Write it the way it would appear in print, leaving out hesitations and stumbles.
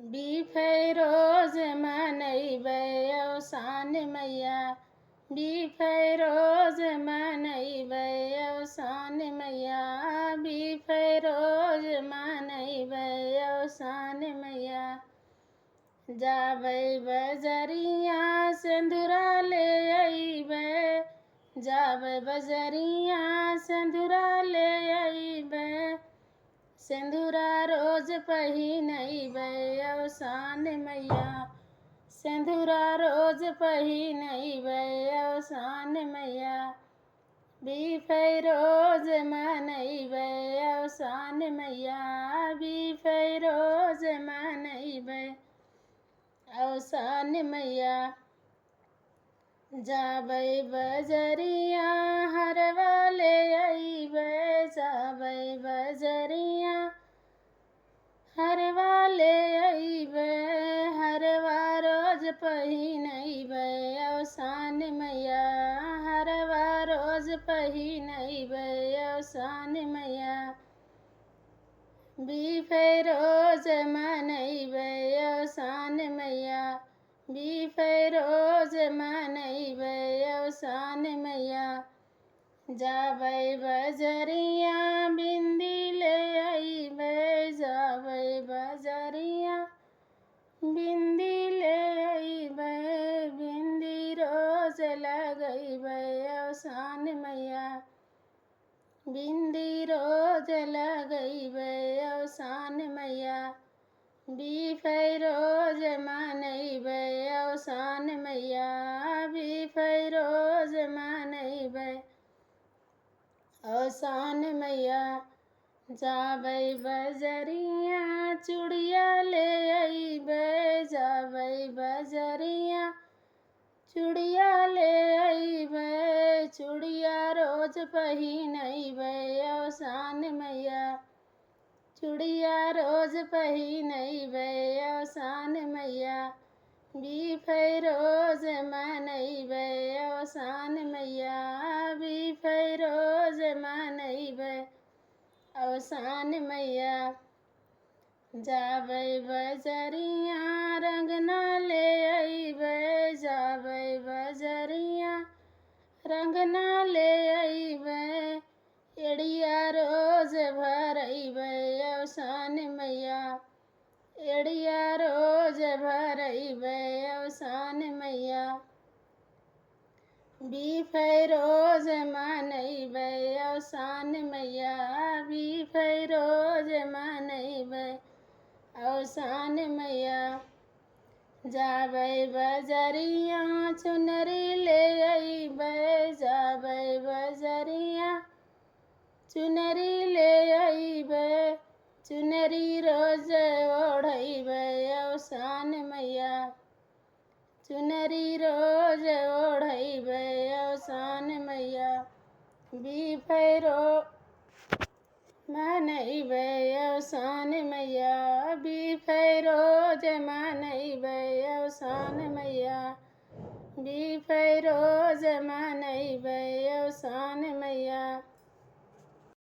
बिफैरोज मनैबै औसान मैया, बिफैरोज मनैबै औसान मैया, बिफैरोज मनैबै औसान मैया। जाबै बजरिया सिंदूरा ले अइबै, जाबै बजरिया सिंदूरा ले अइबै, सिंदूरा रोज पहिनैबै औसान मैया, सिंदूरा रोज पहिनैबै औसान मैया। बिफैरोज मनैबै औसान मैया, बिफैरोज मनैबै औसान मैया। जाबै बजरिया हरवा ले अइबै, जाबै बजरिया हरवा ले अइबै, हरवा रोज पहिनैबै औसान मैया, हरवा रोज पहिनैबै औसान मैया। बिफैरोज मनैबै औसान मैया, बिफैरोज मनैबै औसान मैया। जाबै बजरिया बिंदी ले अइबै, जाबै बजरिया बिंदी ले अइबै, बिंदी रोज लगैबै औसान मैया, बिंदी रोज लगैबै औसान मैया। बिफैरोज मनैबै औसान मैया, बिफैरोज मनैबै औसान मैया। जाबै बजरिया चूड़िया ले अइबै, जाबै बजरिया चूड़िया ले अइबै, चूड़िया रोज पहिनैबै औसान मैया, चूड़िया रोज पहिनैबै औसान मैया। बिफैरोज मनैबै औसान मैया, बिफैरोज मनैबै औसान मैया। जाबै बजरिया रंगना ले अइबै, जाबै बजरिया रंगना ले अइबै, एड़िया रोज भरैबै औसान मैया, एड़िया रोज भरैबै औसान मैया। बिफैरोज मनैबै औसान मैया, बिफैरोज मनैबै औसान मैया। जाबै बजरिया चुनरी ले अइबै, जाबै बजरिया चुनरी ले अइबै, चुनरी रोज ओढ़ैबै औसान मैया, चुनरी रोज ओढ़ैबै औसान मैया। बिफैरोज मनैबै औसान मैया, बिफैरोज मनैबै औसान मैया, बिफैरोज मनैबै औसान मैया।